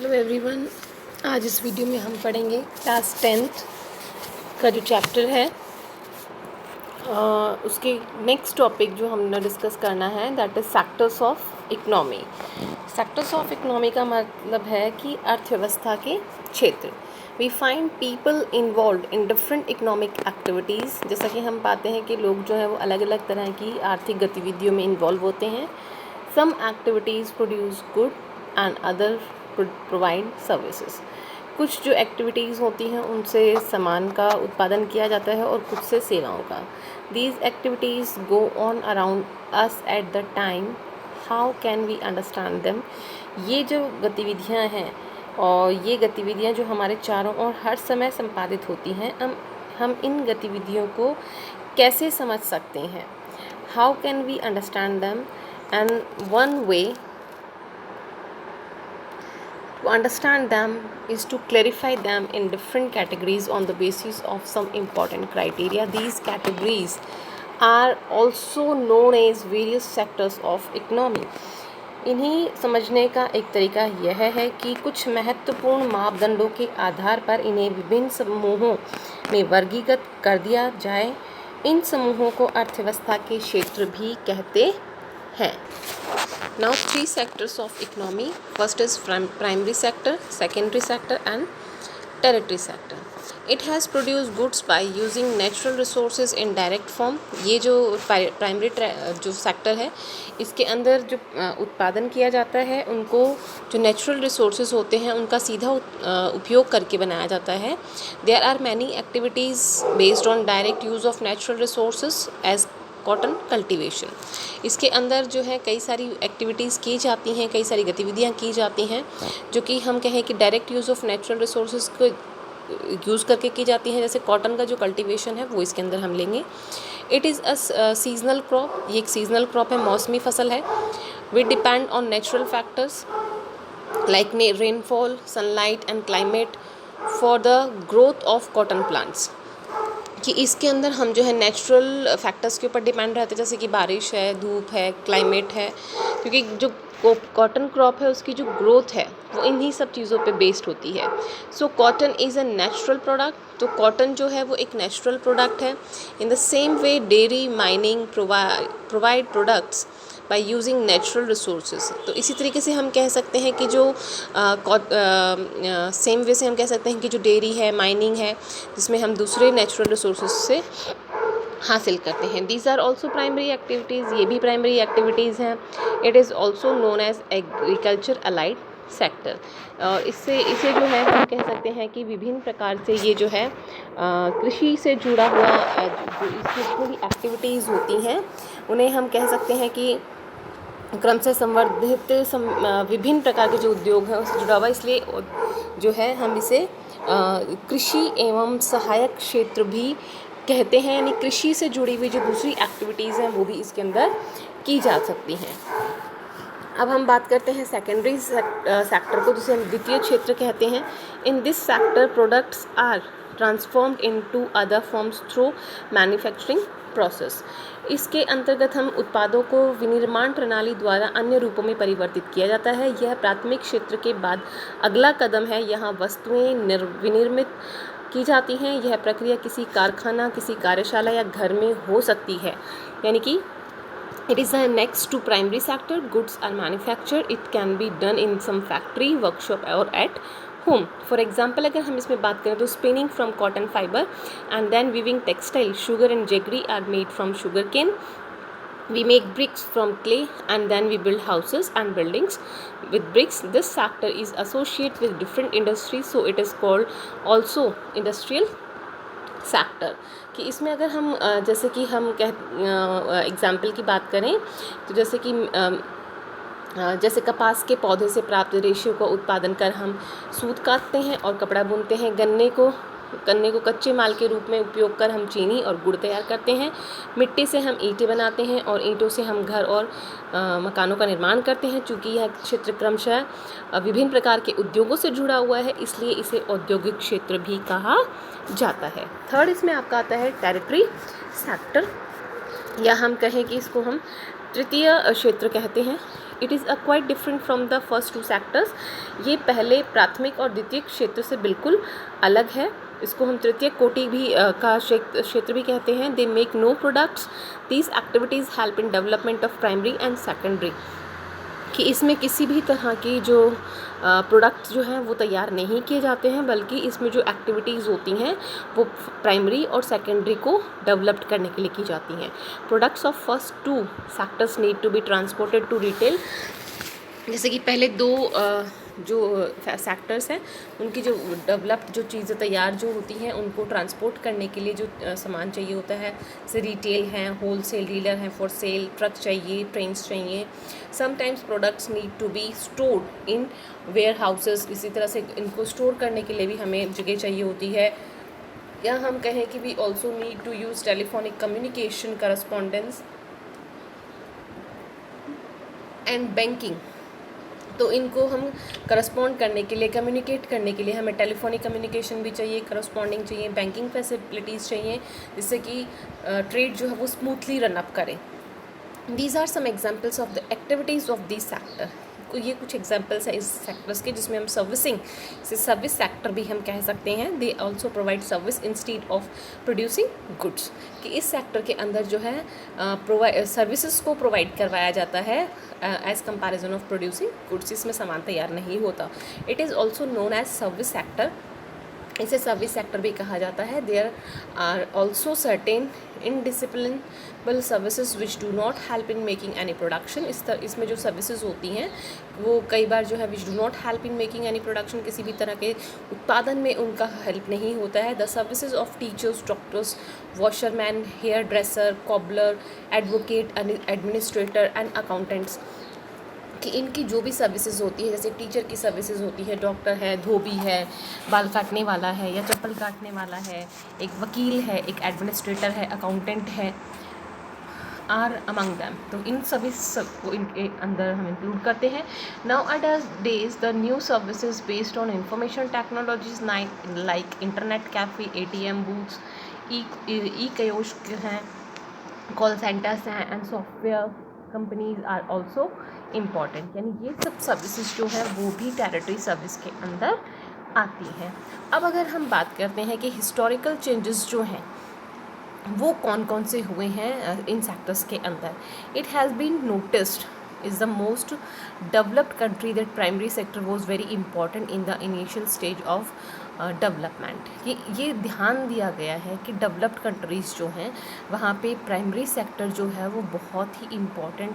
Hello everyone. आज इस video में हम पढ़ेंगे क्लास 10th का जो चैप्टर है उसके नेक्स्ट टॉपिक जो हमने डिस्कस करना है that is sectors of economy. Sectors of economy का मतलब है कि अर्थव्यवस्था के क्षेत्र। We find people involve in different economic activities. जैसा कि हम पाते हैं कि लोग जो है वो अलग अलग तरह की आर्थिक गतिविधियों में इन्वॉल्व होते हैं। Some activities produce good and other provide services. कुछ जो एक्टिविटीज़ होती हैं उनसे सामान का उत्पादन किया जाता है और कुछ से सेवाओं का। These activities go on around us at the time. How can we understand them. ये जो गतिविधियाँ हैं और ये गतिविधियाँ जो हमारे चारों ओर हर समय संपादित होती हैं, हम इन गतिविधियों को कैसे समझ सकते हैं। How can we understand them and one way to understand them is to clarify them in different categories on the basis of some important criteria. These categories are also known as various sectors of economy. इन्हीं समझने का एक तरीका यह है कि कुछ महत्वपूर्ण मापदंडों के आधार पर इन्हें विभिन्न समूहों में वर्गीकृत कर दिया जाए। इन समूहों को अर्थव्यवस्था के क्षेत्र भी कहते हैं। Now 3 sectors of economy. First is primary sector, secondary sector and tertiary sector. It has produced goods by using natural resources in direct form. ये जो प्राइमरी जो सेक्टर है इसके अंदर जो उत्पादन किया जाता है उनको जो नेचुरल रिसोर्सेज होते हैं उनका सीधा उपयोग करके बनाया जाता है। There are many activities based on direct use of natural resources as cotton cultivation. इसके अंदर जो है कई सारी एक्टिविटीज़ की जाती हैं, कई सारी गतिविधियाँ की जाती हैं जो कि हम कहें कि direct use of natural resources को यूज़ करके की जाती हैं। जैसे कॉटन का जो कल्टीवेशन है वो इसके अंदर हम लेंगे। It is a seasonal crop. ये एक सीजनल क्रॉप है, मौसमी फसल है। We depend on natural factors like rainfall, sunlight and climate for the growth of cotton plants. कि इसके अंदर हम जो है नेचुरल फैक्टर्स के ऊपर डिपेंड रहते हैं, जैसे कि बारिश है, धूप है, क्लाइमेट है। क्योंकि जो कॉटन क्रॉप है उसकी जो ग्रोथ है वो इन्हीं सब चीज़ों पे बेस्ड होती है। So cotton is a natural product. तो कॉटन जो है वो एक नेचुरल प्रोडक्ट है। In the same way dairy mining provide products by using natural resources. तो इसी तरीके से हम कह सकते हैं कि जो सेम वे से हम कह सकते हैं कि जो डेयरी है, माइनिंग है, जिसमें हम दूसरे नेचुरल रिसोर्सेज से हासिल करते हैं। These are also primary activities. ये भी प्राइमरी एक्टिविटीज़ हैं। It is also known as agriculture allied sector. और इसे जो है हम कह सकते हैं कि विभिन्न प्रकार से ये जो है कृषि से जुड़ा हुआ इसमें जितनी भी एक्टिविटीज़ होती हैं उन्हें हम कह सकते हैं कि क्रम से संवर्धित विभिन्न प्रकार के जो उद्योग हैं उससे जुड़ा हुआ, इसलिए जो है हम इसे कृषि एवं सहायक क्षेत्र भी कहते हैं। यानी कृषि से जुड़ी हुई जो दूसरी एक्टिविटीज़ हैं वो भी इसके अंदर की जा सकती हैं। अब हम बात करते हैं सेकेंडरी सेक्टर को, जिसे हम द्वितीय क्षेत्र कहते हैं। In this sector products are transformed into other forms through manufacturing process. इसके अंतर्गत हम उत्पादों को विनिर्माण प्रणाली द्वारा अन्य रूपों में परिवर्तित किया जाता है। यह प्राथमिक क्षेत्र के बाद अगला कदम है। यहाँ वस्तुएं विनिर्मित की जाती हैं। यह प्रक्रिया किसी कारखाना, किसी कार्यशाला या घर में हो सकती है। यानी कि it is next to primary sector. Goods are manufactured. It can be done in some factory, workshop or at home. For example, अगर हम इसमें बात करें तो spinning from cotton fiber and then weaving textile, sugar and jaggery are made from sugar cane. We make bricks from clay and then we build houses and buildings with bricks. This sector is associated with different industries, so it is called also industrial sector. कि इसमें अगर हम जैसे कि हम example की बात करें तो जैसे कि जैसे कपास के पौधे से प्राप्त रेशे का उत्पादन कर हम सूत काटते हैं और कपड़ा बुनते हैं। गन्ने को कच्चे माल के रूप में उपयोग कर हम चीनी और गुड़ तैयार करते हैं। मिट्टी से हम ईंटें बनाते हैं और ईंटों से हम घर और मकानों का निर्माण करते हैं। चूँकि यह क्षेत्र क्रमशः विभिन्न प्रकार के उद्योगों से जुड़ा हुआ है, इसलिए इसे औद्योगिक क्षेत्र भी कहा जाता है। थर्ड इसमें आपका आता है टेरिटरी सेक्टर, या हम कहें कि इसको हम तृतीय क्षेत्र कहते हैं। It is quite different from the first two sectors. ये पहले प्राथमिक और द्वितीयक क्षेत्र से बिल्कुल अलग है। इसको हम तृतीय कोटि भी का क्षेत्र भी कहते हैं। They make no products. These activities help in development of primary and secondary, कि इसमें किसी भी तरह की जो प्रोडक्ट जो हैं वो तैयार नहीं किए जाते हैं, बल्कि इसमें जो एक्टिविटीज़ होती हैं वो प्राइमरी और सेकेंडरी को डेवलप्ड करने के लिए की जाती हैं। Products of first two sectors need to be transported to retail. जैसे कि पहले दो जो सेक्टर्स हैं उनकी जो डेवलप्ड जो चीज़ें तैयार जो होती हैं उनको ट्रांसपोर्ट करने के लिए जो सामान चाहिए होता है, जैसे रिटेल हैं, होलसेल डीलर हैं फॉर सेल, ट्रक चाहिए, ट्रेन्स चाहिए। Sometimes products need to be stored in warehouses. इसी तरह से इनको स्टोर करने के लिए भी हमें जगह चाहिए होती है। या हम कहें कि we also need to use telephonic communication, correspondence and banking. तो इनको हम करस्पॉन्ड करने के लिए, कम्युनिकेट करने के लिए हमें टेलीफोनिक कम्युनिकेशन भी चाहिए, करस्पॉन्डिंग चाहिए, बैंकिंग फैसिलिटीज़ चाहिए, जिससे कि ट्रेड जो है वो स्मूथली रन अप करें। These are some examples of the activities of this sector. ये कुछ एग्जाम्पल्स हैं इस सेक्टर्स के जिसमें हम सर्विसिंग, इसे सर्विस सेक्टर भी हम कह सकते हैं। They also provide service instead of producing goods, कि इस सेक्टर के अंदर जो है सर्विसेज को प्रोवाइड करवाया जाता है as comparison of producing goods. इसमें सामान तैयार नहीं होता। It is also known as service sector. इसे सर्विस सेक्टर भी कहा जाता है। There are also certain indispensable services which do not help in making any production. इसमें जो सर्विसेज होती हैं वो कई बार जो है विच do not help in making any production, किसी भी तरह के उत्पादन में उनका हेल्प नहीं होता है। The services of teachers, doctors, washerman, hair dresser, cobbler, advocate, administrator and accountants, कि इनकी जो भी सर्विसेज होती है, जैसे टीचर की सर्विसेज होती है, डॉक्टर है, धोबी है, बाल काटने वाला है या चप्पल काटने वाला है, एक वकील है, एक एडमिनिस्ट्रेटर है, अकाउंटेंट है, आर अमंग दैम। तो इन सभी सबको इनके अंदर हम इंक्लूड करते हैं। Nowadays the new services based on information technologies like internet cafe, ATM booths, e kiosk हैं, कॉल सेंटर्स हैं and software companies are also important. यानी ये सब सर्विसेज जो है वो भी टेरिटरी सर्विस के अंदर आती हैं। अब अगर हम बात करते हैं कि हिस्टोरिकल चेंजेस जो हैं वो कौन कौन से हुए हैं इन सेक्टर्स के अंदर। It has been noticed is the most developed country that primary sector was very important in the initial stage of development. ये ध्यान दिया गया है कि डेवलप्ड कंट्रीज़ जो हैं वहाँ पे प्राइमरी सेक्टर जो है वो बहुत ही इम्पॉर्टेंट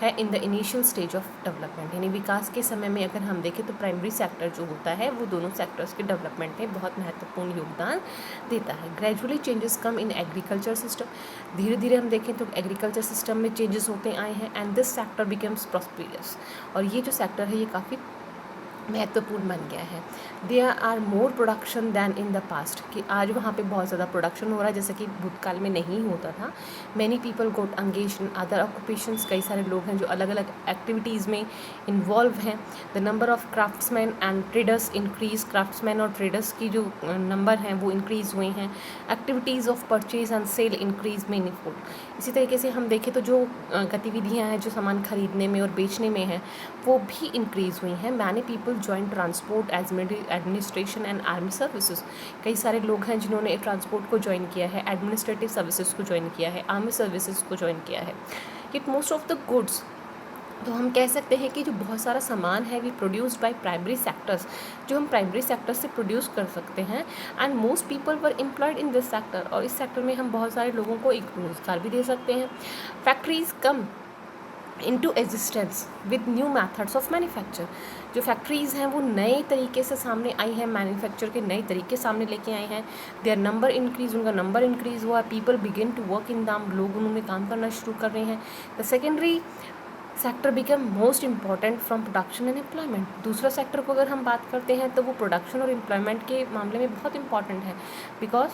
है in the initial stage of development. यानी विकास के समय में अगर हम देखें तो प्राइमरी सेक्टर जो होता है वो दोनों सेक्टर्स के डेवलपमेंट में बहुत महत्वपूर्ण योगदान देता है। Gradually changes come in agriculture system. धीरे धीरे हम देखें तो एग्रीकल्चर सिस्टम में चेंजेस होते आए हैं and this sector becomes prosperous. और ये जो सेक्टर है ये काफ़ी महत्वपूर्ण बन गया है। There are more production than in the past, कि आज वहाँ पे बहुत ज़्यादा प्रोडक्शन हो रहा है जैसे कि भूतकाल में नहीं होता था। Many people got engage in other occupations, कई सारे लोग हैं जो अलग अलग एक्टिविटीज़ में इन्वॉल्व हैं। The number of craftsman and traders increase, craftsman और ट्रेडर्स की जो नंबर हैं वो इंक्रीज़ हुए हैं। Activities of purchase and sale increase manifold. इसी तरीके से हम देखें तो जो गतिविधियाँ हैं जो सामान खरीदने में और बेचने में हैं वो भी इंक्रीज़ हुई हैं। Many people join transport as administration and army services, कई सारे लोग हैं जिन्होंने ट्रांसपोर्ट को ज्वाइन किया है, एडमिनिस्ट्रेटिव सर्विसेज को ज्वाइन किया है, आर्मी सर्विसेज को ज्वाइन किया है। It most of the goods, तो हम कह सकते हैं कि जो बहुत सारा सामान है we produced by primary sectors, जो हम प्राइमरी सेक्टर से प्रोड्यूस कर सकते हैं। And most people were employed in this sector, और इस सेक्टर में हम बहुत सारे लोगों को एक रोज़गार भी दे सकते हैं। Factories come into existence with new methods of manufacture, जो फैक्ट्रीज़ हैं वो नए तरीके से सामने आई हैं, मैन्युफैक्चर के नए तरीके सामने लेके आए हैं। देयर नंबर इंक्रीज, उनका नंबर इंक्रीज़ हुआ। People begin to work in them, लोग उनमें काम करना शुरू कर रहे हैं। The secondary sector become most important from production and employment. दूसरा सेक्टर को अगर हम बात करते हैं तो वो प्रोडक्शन और एम्प्लॉयमेंट के मामले में बहुत इंपॉर्टेंट है, because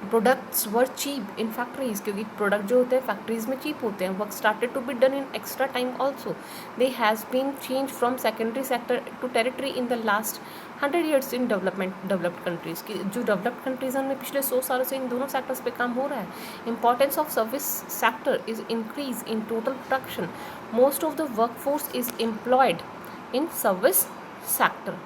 products were cheap in factories, क्योंकि प्रोडक्ट जो होते हैं फैक्ट्रीज में चीप होते हैं. Work started to be done in extra time also. They has been change from secondary sector to territory in the last 100 years in developed countries की. जो developed countries हैं उनमें पिछले 100 सालों से इन दोनों सेक्टर्स पे काम हो रहा है. Importance of service sector is increase in total production. Most of the workforce is employed in service sector.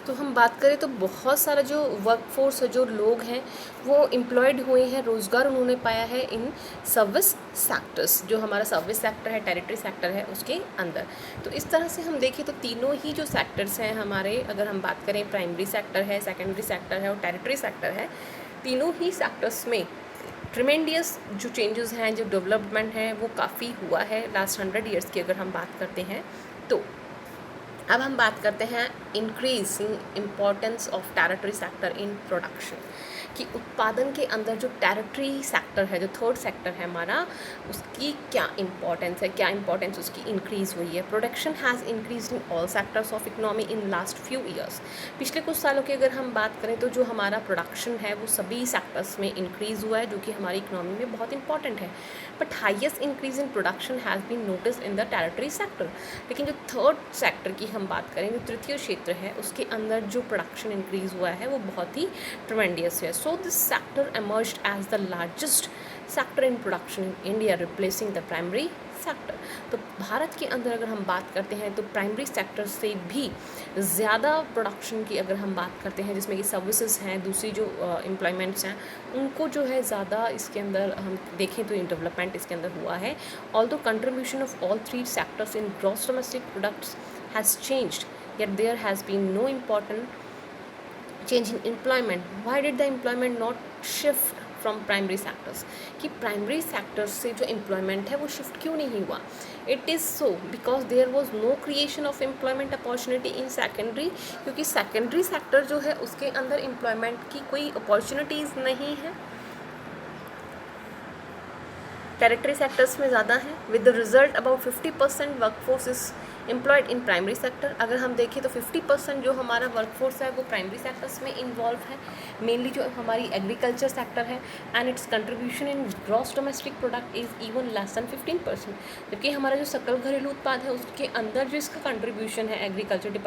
तो हम बात करें तो बहुत सारा जो वर्कफोर्स है, जो लोग हैं वो एम्प्लॉयड हुए हैं, रोज़गार उन्होंने पाया है इन सर्विस सेक्टर्स. जो हमारा सर्विस सेक्टर है, टेरिटरी सेक्टर है, उसके अंदर. तो इस तरह से हम देखें तो तीनों ही जो सेक्टर्स हैं हमारे, अगर हम बात करें प्राइमरी सेक्टर है, सेकेंडरी सेक्टर है और टेरिटरी सेक्टर है, तीनों ही सेक्टर्स में ट्रिमेंडियस जो चेंजेस हैं, जो डेवलपमेंट है वो काफ़ी हुआ है लास्ट 100 years की अगर हम बात करते हैं. तो अब हम बात करते हैं increasing importance of territory sector in production, कि उत्पादन के अंदर जो टेरिटरी सेक्टर है, जो थर्ड सेक्टर है हमारा, उसकी क्या इंपॉर्टेंस है, क्या इंपॉर्टेंस उसकी इंक्रीज़ हुई है. Production has increase in all sectors of economy in last few years. पिछले कुछ सालों की अगर हम बात करें तो जो हमारा प्रोडक्शन है वो सभी सेक्टर्स में इंक्रीज़ हुआ है, जो कि हमारी इकोनॉमी में बहुत इंपॉर्टेंट है. But highest increase in production has been notice in the territory sector. लेकिन जो थर्ड सेक्टर की हम बात करें, जो तृतीय क्षेत्र है, उसके अंदर जो प्रोडक्शन इंक्रीज़ हुआ है वो बहुत ही ट्रेमेंडियस है. So this sector emerged as the largest sector in production in India, replacing the primary sector. तो भारत के अंदर अगर हम बात करते हैं तो प्राइमरी सेक्टर से भी ज़्यादा प्रोडक्शन की अगर हम बात करते हैं, जिसमें कि सर्विसेज हैं, दूसरी जो एम्प्लॉयमेंट्स हैं, उनको जो है ज़्यादा इसके अंदर हम देखें तो डेवलपमेंट इसके अंदर हुआ है. Although contribution of all three sectors in gross domestic products has changed, yet there has been no important change in employment. Why did the employment not shift from primary sectors? कि primary sectors से जो employment है वो shift क्यों नहीं हुआ? It is so because there was no creation of employment opportunity in secondary, क्योंकि secondary sector जो है उसके अंदर employment की कोई opportunities नहीं है, टेरिटरी सेक्टर्स में ज़्यादा है. With the result about 50% workforce is employed in primary sector. अगर हम देखें तो 50% जो हमारा वर्कफोर्स है वो प्राइमरी सेक्टर्स में इन्वॉल्व है, मेनली जो हमारी एग्रीकल्चर सेक्टर है. And it's contribution in gross domestic product is even less than 15%. जबकि हमारा जो सकल घरेलू उत्पाद है उसके अंदर जो इसका कंट्रीब्यूशन है एग्रीकल्चर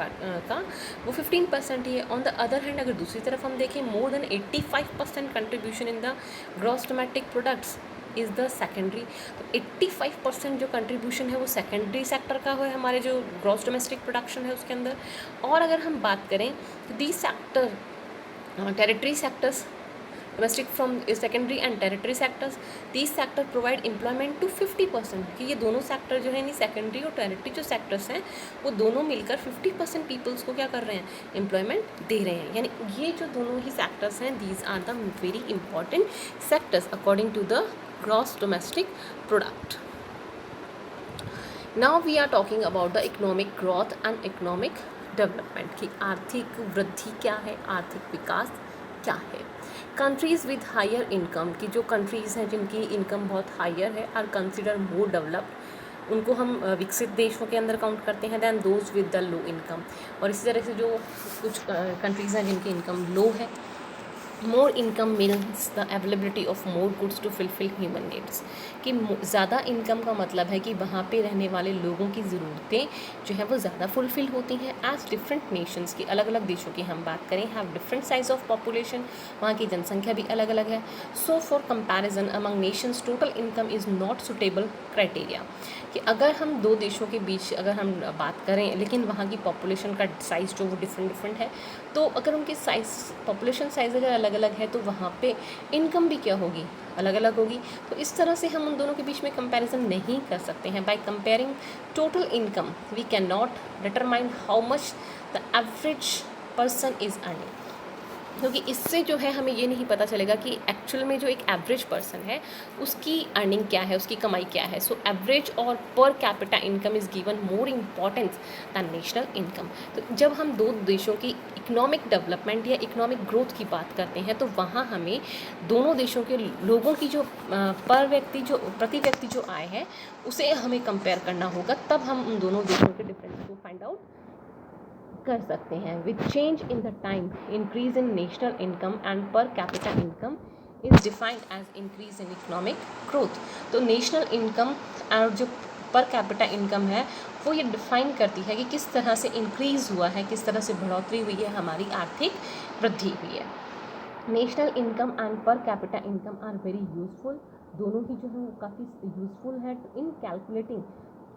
का वो 15% ही है. ऑन द अदर हैंड अगर दूसरी तरफ हम देखें, more than 85% contribution in the gross domestic products is the secondary. तो 85% जो कंट्रीब्यूशन है वो सेकेंडरी सेक्टर का है हमारे जो ग्रॉस डोमेस्टिक प्रोडक्शन है उसके अंदर. और अगर हम बात करें तो the sector territory sectors domestic from secondary and territory sectors, these sector provide employment to 50%. कि ये दोनों सेक्टर जो है नहीं, सेकेंडरी और टेरिटरी जो सेक्टर्स हैं वो दोनों मिलकर 50% पीपल्स को क्या कर रहे हैं, एम्प्लॉयमेंट दे रहे हैं. यानी ये जो दोनों ही सेक्टर्स हैं, these are the very important sectors according to the gross domestic product. Now we are talking about the economic growth and economic development, कि आर्थिक वृद्धि क्या है, आर्थिक विकास क्या है. कंट्रीज़ विद हायर इनकम, की जो कंट्रीज़ हैं जिनकी इनकम बहुत हायर है, आर कंसिडर मोर डेवलप्ड, उनको हम विकसित देशों के अंदर काउंट करते हैं, then those with the low income. और इसी तरह से जो कुछ कंट्रीज़ हैं जिनकी इनकम लो है, more income means the availability of more goods to fulfil human needs. कि ज़्यादा इनकम का मतलब है कि वहाँ पे रहने वाले लोगों की ज़रूरतें जो है वो ज़्यादा फुलफ़िल होती हैं. एज डिफरेंट नेशंस की, अलग अलग देशों की हम बात करें, have different size of population, वहाँ की जनसंख्या भी अलग अलग है. So for comparison among Nations total income is not suitable criteria. कि अगर हम दो देशों के बीच अगर हम बात करें, लेकिन वहाँ की पॉपुलेशन का साइज़ जो वो डिफरेंट है, तो अगर उनकी साइज़ पॉपुलेशन साइज़ अगर अलग अलग है तो वहाँ पे इनकम भी क्या होगी, अलग अलग होगी. तो इस तरह से हम उन दोनों के बीच में कंपैरिजन नहीं कर सकते हैं. By comparing total income we can not determine how much the average person is earning. क्योंकि इससे जो है हमें ये नहीं पता चलेगा कि एक्चुअल में जो एक एवरेज पर्सन है उसकी अर्निंग क्या है, उसकी कमाई क्या है. सो एवरेज और per capita income is given more importance than national income. तो जब हम दो देशों की इकोनॉमिक डेवलपमेंट या इकोनॉमिक ग्रोथ की बात करते हैं तो वहाँ हमें दोनों देशों के लोगों की जो प्रति व्यक्ति जो आय है उसे हमें कंपेयर करना होगा, तब हम उन दोनों देशों के डिफरेंस को फाइंड आउट कर सकते हैं। With change in the time increase in national income and per capita income is defined as increase in economic growth. तो नेशनल इनकम और जो पर कैपिटा इनकम है वो ये डिफाइन करती है कि किस तरह से इंक्रीज़ हुआ है, किस तरह से बढ़ोतरी हुई है, हमारी आर्थिक वृद्धि हुई है। National income and per capita income are very useful, दोनों ही जो है वो काफ़ी यूजफुल है इन कैलकुलेटिंग,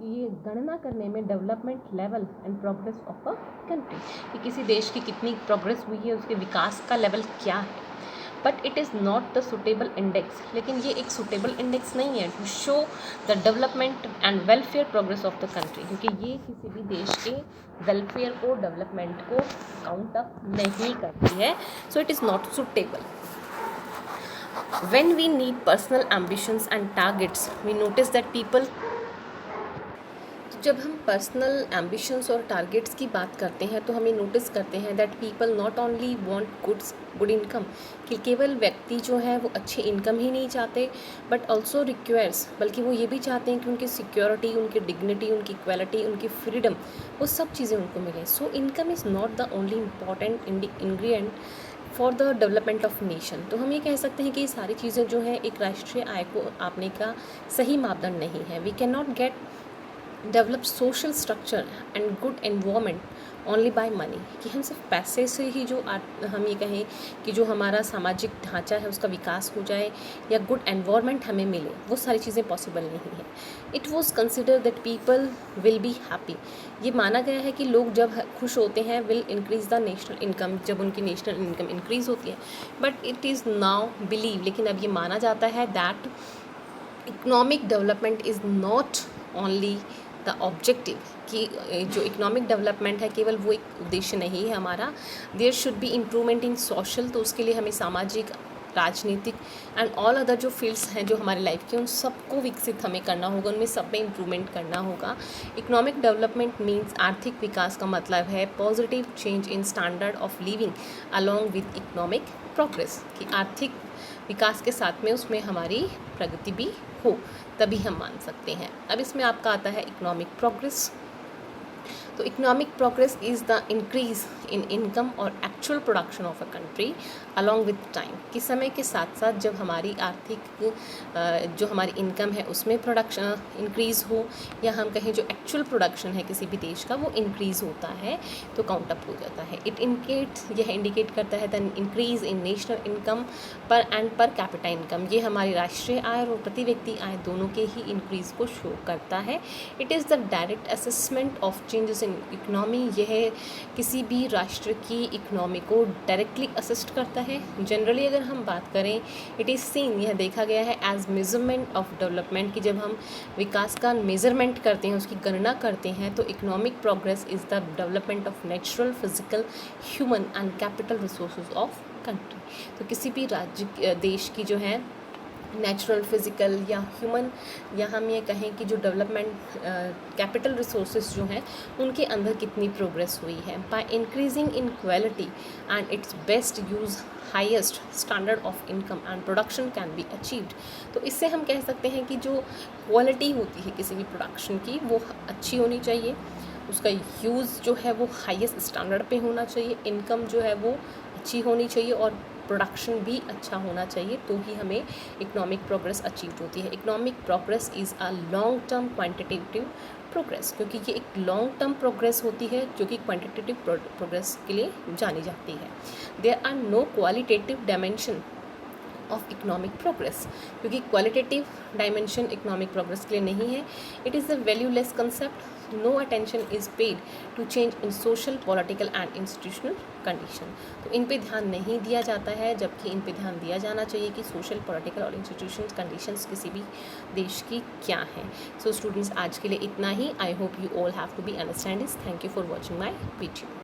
ये गणना करने में development level and progress of a country, कि किसी देश की कितनी प्रोग्रेस हुई है, उसके विकास का लेवल क्या है। But it is not the suitable index, लेकिन ये एक सुटेबल इंडेक्स नहीं है to show the development and welfare progress of the country, क्योंकि ये किसी भी देश के वेलफेयर को, डेवलपमेंट को काउंट अप नहीं करती है। So it is not suitable. When we need personal ambitions and targets, we notice that people, जब हम पर्सनल एम्बिशंस और टारगेट्स की बात करते हैं तो हमें नोटिस करते हैं that people not only want good income, कि केवल व्यक्ति जो है वो अच्छी इनकम ही नहीं चाहते, बट ऑल्सो रिक्वायर्स, बल्कि वो ये भी चाहते हैं कि उनकी सिक्योरिटी, उनकी डिग्निटी, उनकी इक्वालिटी, उनकी फ्रीडम, वो सब चीज़ें उनको मिलें। So income is not the only important ingredient for the development of nation. तो हम ये कह सकते हैं कि ये सारी चीज़ें जो हैं एक राष्ट्रीय आय को आपने का सही मापदंड नहीं है। We can not get develop social structure and good environment only by money, कि हम सिर्फ पैसे से ही जो हम ये कहें कि जो हमारा सामाजिक ढांचा है उसका विकास हो जाए या गुड एनवायरनमेंट हमें मिले, वो सारी चीज़ें पॉसिबल नहीं है। It was consider that people will be happy, ये माना गया है कि लोग जब खुश होते हैं will increase the national income, जब उनकी नेशनल इनकम इंक्रीज़ होती है। But it is now believe, लेकिन अब ये माना जाता है that economic development is not only the objective, कि जो इकोनॉमिक डेवलपमेंट है केवल वो एक उद्देश्य नहीं है हमारा। There should be improvement in social, तो उसके लिए हमें सामाजिक, राजनीतिक एंड ऑल अदर जो फील्ड्स हैं जो हमारे लाइफ के, उन सबको विकसित हमें करना होगा, उनमें सब में इम्प्रूवमेंट करना होगा। इकोनॉमिक डेवलपमेंट मीन्स आर्थिक विकास का मतलब है positive change in standard of living along with economic progress, कि आर्थिक विकास के साथ में उसमें हमारी प्रगति भी हो, तभी हम मान सकते हैं। अब इसमें आपका आता है इकोनॉमिक प्रोग्रेस। तो economic progress is the increase in income और actual production of a country along with time, कि समय के साथ साथ जब हमारी आर्थिक जो हमारी इनकम है उसमें प्रोडक्शन इंक्रीज़ हो, या हम कहें जो एक्चुअल प्रोडक्शन है किसी भी देश का वो इंक्रीज़ होता है तो काउंट अप हो जाता है। यह इंडिकेट करता है the increase in national income पर कैपिटा इनकम, ये हमारी राष्ट्रीय आय और प्रति व्यक्ति आय दोनों के ही इंक्रीज़ को शो करता है। It is the direct assessment of changes in economy, यह किसी भी राष्ट्र की इकोनॉमी को डायरेक्टली असिस्ट करता है। जनरली अगर हम बात करें, इट इज़ सीन, यह देखा गया है एज मेजरमेंट ऑफ डेवलपमेंट, कि जब हम विकास का मेजरमेंट करते हैं, उसकी गणना करते हैं, तो economic progress is the development of natural, physical, human and capital resources of country. तो किसी भी राज्य देश की जो है नेचुरल, फिज़िकल या ह्यूमन, या हम ये कहें कि जो डेवलपमेंट कैपिटल रिसोर्सेज जो हैं उनके अंदर कितनी प्रोग्रेस हुई है। By increasing in quality and it's best use highest standard of income and production can be achieved. तो इससे हम कह सकते हैं कि जो क्वालिटी होती है किसी भी प्रोडक्शन की वो अच्छी होनी चाहिए, उसका यूज़ जो है वो हाईएस्ट स्टैंडर्ड पे होना चाहिए, इनकम जो है वो अच्छी होनी चाहिए और प्रोडक्शन भी अच्छा होना चाहिए, तो ही हमें इकोनॉमिक प्रोग्रेस अचीव होती है। Economic progress is a long term quantitative progress, क्योंकि ये एक लॉन्ग टर्म प्रोग्रेस होती है जो कि क्वांटिटेटिव प्रोग्रेस के लिए जानी जाती है। There are no qualitative dimension of economic progress, क्योंकि क्वालिटेटिव डायमेंशन इकोनॉमिक प्रोग्रेस के लिए नहीं है। It is a valueless concept, no attention is paid to change in social, political and institutional condition. तो इन पे ध्यान नहीं दिया जाता है, जबकि इन पे ध्यान दिया जाना चाहिए कि सोशल, पॉलिटिकल और इंस्टीट्यूशनल कंडीशंस किसी भी देश की क्या हैं। सो स्टूडेंट्स, आज के लिए इतना ही। I hope you all have to be understand this. Thank you for watching my video.